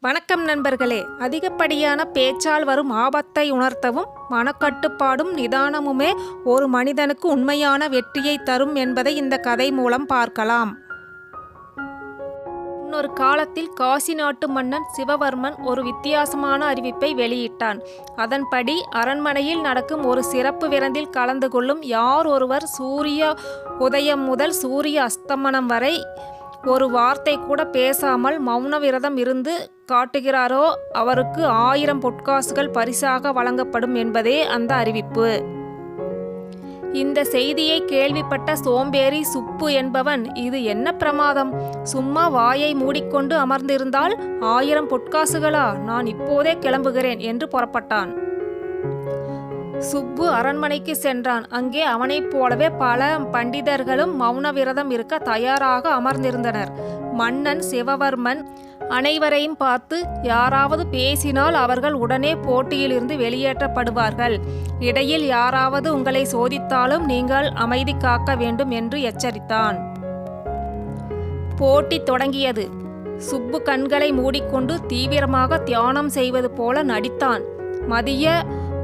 வணக்கம் நண்பர்களே. அதிகப்படியான பேச்சால் வரும் ஆபத்தை உணர்த்தவும் மனக்கட்டுப்பாடும் நிதானமுமே ஒரு மனிதனுக்கு உண்மையான வெற்றியை தரும் என்பதை இந்த கதை மூலம் பார்க்கலாம். முன்னொரு காலத்தில் காசி நாட்டு மன்னன் சிவவர்மன் ஒரு வித்தியாசமான அறிவிப்பை வெளியிட்டான். அதன்படி அரண்மனையில் நடக்கும் ஒரு சிறப்பு விருந்தில் கலந்து கொள்ளும் யார் ஒருவர் சூரிய உதயம் முதல் சூரிய அஸ்தமனம் வரை ஒரு வார்த்தை கூட பேசாமல் மௌன விரதம் இருந்து காட்டுகிறாரோ அவருக்கு 1000 பொற்காசுகள் பரிசாக வழங்கப்படும் என்பதே அந்த அறிவிப்பு. இந்த செய்தியை கேள்விப்பட்ட சோம்பேறி சுப்பு என்பவன், இது என்ன பிரமாதம், சும்மா வாயை மூடிக்கொண்டு அமர்ந்திருந்தால் 1000 பொற்காசுகளா, நான் இப்போதே கிளம்புகிறேன் என்று புறப்பட்டான். சுப்பு அரண்மனைக்கு சென்றான். அங்கே அவனைப் போலவே பல பண்டிதர்களும் மௌன விரதம் இருக்க தயாராக அமர்ந்திருந்தனர். மன்னன் சிவவர்மன் அனைவரையும் பார்த்து, யாராவது பேசினால் அவர்கள் உடனே போட்டியிலிருந்து வெளியேற்றப்படுவார்கள். இடையில் யாராவது உங்களை சோதித்தாலும் நீங்கள் அமைதி காக்க வேண்டும் என்று எச்சரித்தான். போட்டி தொடங்கியது. சுப்பு கண்களை மூடிக்கொண்டு தீவிரமாக தியானம் செய்வது போல நடித்தான். மதிய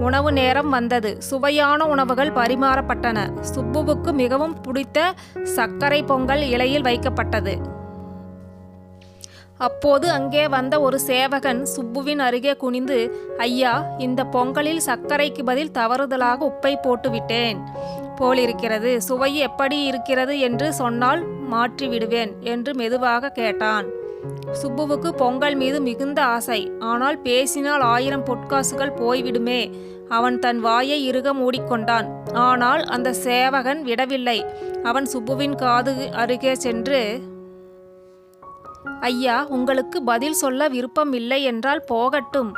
உணவு நேரம் வந்தது. சுவையான உணவுகள் பரிமாறப்பட்டன. சுப்புவுக்கு மிகவும் பிடித்த சர்க்கரை பொங்கல் இலையில் வைக்கப்பட்டது. அப்போது அங்கே வந்த ஒரு சேவகன் சுப்புவின் அருகே குனிந்து, ஐயா, இந்த பொங்கலில் சர்க்கரைக்கு பதில் தவறுதலாக உப்பை போட்டு விட்டேன் போலிருக்கிறது. சுவை எப்படி இருக்கிறது என்று சொன்னால் மாற்றி விடுவேன் என்று மெதுவாக கேட்டான். சுப்புவுக்கு பொங்கல் மீது மிகுந்த ஆசை. ஆனால் பேசினால் 1000 பொற்காசுகள் போய்விடுமே. அவன் தன் வாயை இறுக மூடிக்கொண்டான். ஆனால் அந்த சேவகன் விடவில்லை. அவன் சுப்புவின் காது அருகே சென்று, ஐயா, உங்களுக்கு பதில் சொல்ல விருப்பம் இல்லை என்றால் போகட்டும்.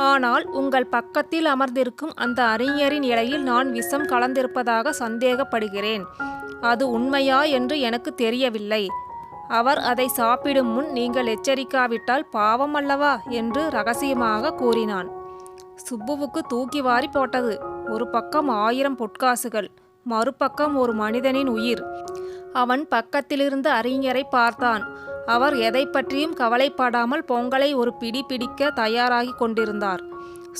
ஆனால் உங்கள் பக்கத்தில் அமர்ந்திருக்கும் அந்த அறிஞரின் இலையில் நான் விஷம் கலந்திருப்பதாக சந்தேகப்படுகிறேன். அது உண்மையா என்று எனக்கு தெரியவில்லை. அவர் அதை சாப்பிடும் முன் நீங்கள் எச்சரிக்காவிட்டால் பாவம் அல்லவா என்று ரகசியமாக கூறினான். சுப்புவுக்கு தூக்கி வாரி போட்டது. ஒரு பக்கம் 1000 பொற்காசுகள், மறுபக்கம் ஒரு மனிதனின் உயிர். அவன் பக்கத்திலிருந்து அறிஞரை பார்த்தான். அவர் எதை பற்றியும் கவலைப்படாமல் பொங்கலை ஒரு பிடி பிடிக்க தயாராகி கொண்டிருந்தார்.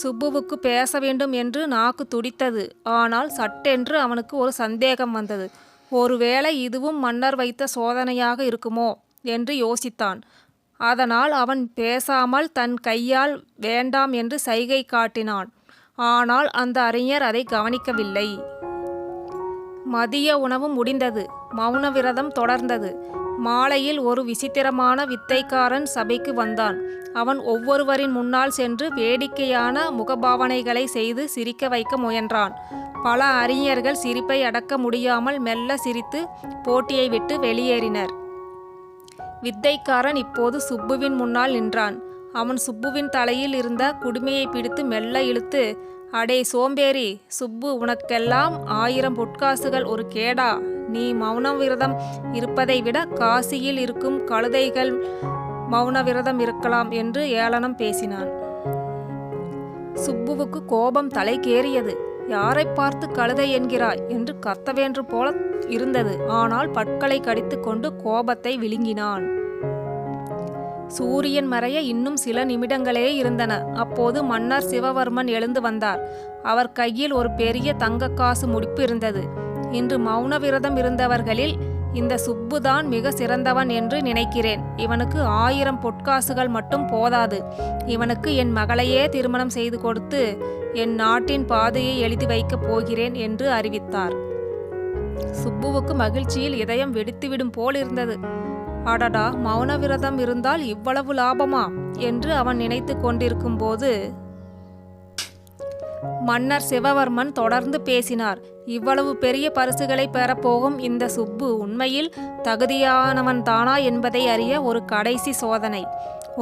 சுப்புவுக்கு பேச வேண்டும் என்று நாக்கு துடித்தது. ஆனால் சட்டென்று அவனுக்கு ஒரு சந்தேகம் வந்தது. ஒருவேளை இதுவும் மன்னர் வைத்த சோதனையாக இருக்குமோ என்று யோசித்தான். அதனால் அவன் பேசாமல் தன் கையால் வேண்டாம் என்று சைகை காட்டினான். ஆனால் அந்த அறிஞர் அதை கவனிக்கவில்லை. மதிய உணவு முடிந்தது. மௌன விரதம் தொடர்ந்தது. மாலையில் ஒரு விசித்திரமான வித்தைக்காரன் சபைக்கு வந்தான். அவன் ஒவ்வொருவரின் முன்னால் சென்று வேடிக்கையான முகபாவனைகளை செய்து சிரிக்க வைக்க முயன்றான். பல அறிஞர்கள் சிரிப்பை அடக்க முடியாமல் மெல்ல சிரித்து போட்டியை விட்டு வெளியேறினர். வித்தைக்காரன் இப்போது சுப்புவின் முன்னால் நின்றான். அவன் சுப்புவின் தலையில் இருந்த குடுமையை பிடித்து மெல்ல இழுத்து, அடே சோம்பேறி சுப்பு, உனக்கெல்லாம் 1000 பொற்காசுகள் ஒரு கேடா? நீ மௌன விரதம் இருப்பதை விட காசியில் இருக்கும் கழுதைகள் மௌன விரதம் இருக்கலாம் என்று ஏளனம் பேசினான். சுப்புவுக்கு கோபம் தலைக்கேறியது. யாரை பார்த்து கழுதை என்கிறாய் என்று கத்தவேன்று போல இருந்தது. ஆனால் பற்களை கடித்து கொண்டு கோபத்தை விழுங்கினான். சூரியன் மறைய இன்னும் சில நிமிடங்களே இருந்தன. அப்போது மன்னர் சிவவர்மன் எழுந்து வந்தார். அவர் கையில் ஒரு பெரிய தங்கக்காசு முடிப்பு இருந்தது. இன்று மௌன விரதம் இருந்தவர்களில் இந்த சுப்புதான் மிக சிறந்தவன் என்று நினைக்கிறேன். இவனுக்கு 1000 பொற்காசுகள் மட்டும் போதாது. இவனுக்கு என் மகளையே திருமணம் செய்து கொடுத்து என் நாட்டின் பாதையை எழுதி வைக்கப் போகிறேன் என்று அறிவித்தார். சுப்புவுக்கு மகிழ்ச்சியில் இதயம் வெடித்துவிடும் போல் இருந்தது. அடடா, மௌன விரதம் இருந்தால் இவ்வளவு லாபமா என்று அவன் நினைத்து கொண்டிருக்கும் போது மன்னர் சிவவர்மன் தொடர்ந்து பேசினார். இவ்வளவு பெரிய பரிசுகளை பெறப்போகும் இந்த சுப்பு உண்மையில் தகுதியானவன் தானா என்பதை அறிய ஒரு கடைசி சோதனை.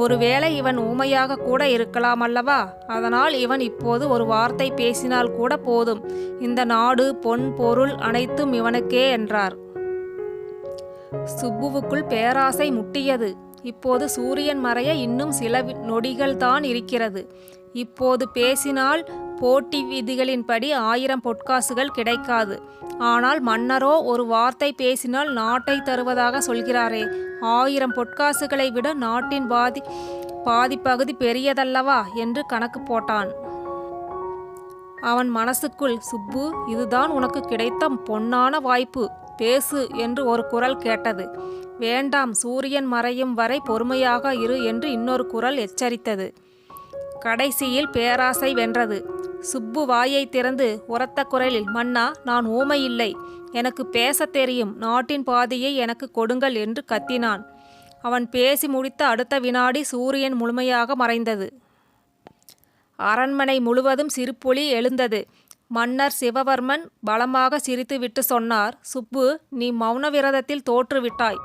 ஒருவேளை இவன் ஊமையாக கூட இருக்கலாம் அல்லவா? அதனால் இவன் இப்போது ஒரு வார்த்தை பேசினால் கூட போதும். இந்த நாடு, பொன், பொருள் அனைத்தும் இவனுக்கே என்றார். சுப்புவுக்குள் பேராசை முட்டியது. இப்போது சூரியன் மறைய இன்னும் சில நொடிகள் தான் இருக்கிறது. இப்போது பேசினால் போட்டி விதிகளின்படி 1000 பொற்காசுகள் கிடைக்காது. ஆனால் மன்னரோ ஒரு வார்த்தை பேசினால் நாட்டை தருவதாக சொல்கிறாரே. 1000 பொற்காசுகளை விட நாட்டின் பாதி பகுதி பெரியதல்லவா என்று கணக்கு போட்டான். அவன் மனசுக்குள், சுப்பு, இதுதான் உனக்கு கிடைத்த பொன்னான வாய்ப்பு, பேசு என்று ஒரு குரல் கேட்டது. வேண்டாம், சூரியன் மறையும் வரை பொறுமையாக இரு என்று இன்னொரு குரல் எச்சரித்தது. கடைசியில் பேராசை வென்றது. சுப்பு வாயை திறந்து உரத்த குரலில், மன்னா, நான் ஊமையில்லை, எனக்கு பேசத் தெரியும், நாட்டின் பாதியை எனக்கு கொடுங்கள் என்று கத்தினான். அவன் பேசி முடித்த அடுத்த வினாடி சூரியன் முழுமையாக மறைந்தது. அரண்மனை முழுவதும் சிரிப்பொலி எழுந்தது. மன்னர் சிவவர்மன் பலமாக சிரித்துவிட்டு சொன்னார், சுப்பு, நீ மௌன விரதத்தில் தோற்றுவிட்டாய்.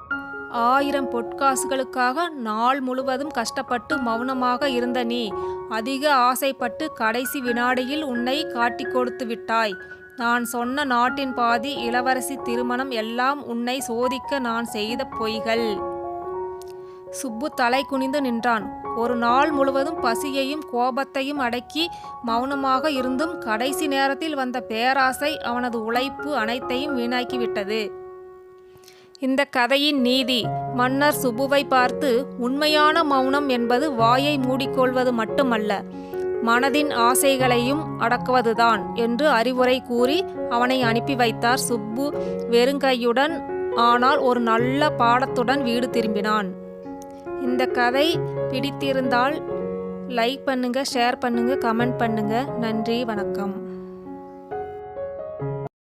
1000 பொற்காசுகளுக்காக நாள் முழுவதும் கஷ்டப்பட்டு மௌனமாக இருந்த நீ அதிக ஆசைப்பட்டு கடைசி வினாடியில் உன்னை காட்டிக் கொடுத்து விட்டாய். நான் சொன்ன நாட்டின் பாதி, இளவரசி திருமணம் எல்லாம் உன்னை சோதிக்க நான் செய்த பொய்கள். சுப்பு தலை குனிந்து நின்றான். ஒரு நாள் முழுவதும் பசியையும் கோபத்தையும் அடக்கி மௌனமாக இருந்தும் கடைசி நேரத்தில் வந்த பேராசை அவனது உழைப்பு அனைத்தையும் வீணாக்கிவிட்டது. இந்த கதையின் நீதி, மன்னர் சுப்புவை பார்த்து, உண்மையான மௌனம் என்பது வாயை மூடிக்கொள்வது மட்டுமல்ல, மனதின் ஆசைகளையும் அடக்குவதுதான் என்று அறிவுரை கூறி அவனை அனுப்பி வைத்தார். சுப்பு வெறுங்கையுடன், ஆனால் ஒரு நல்ல பாடத்துடன் வீடு திரும்பினான். இந்த கதை பிடித்திருந்தால் லைக் பண்ணுங்க, ஷேர் பண்ணுங்க, கமெண்ட் பண்ணுங்க. நன்றி, வணக்கம்.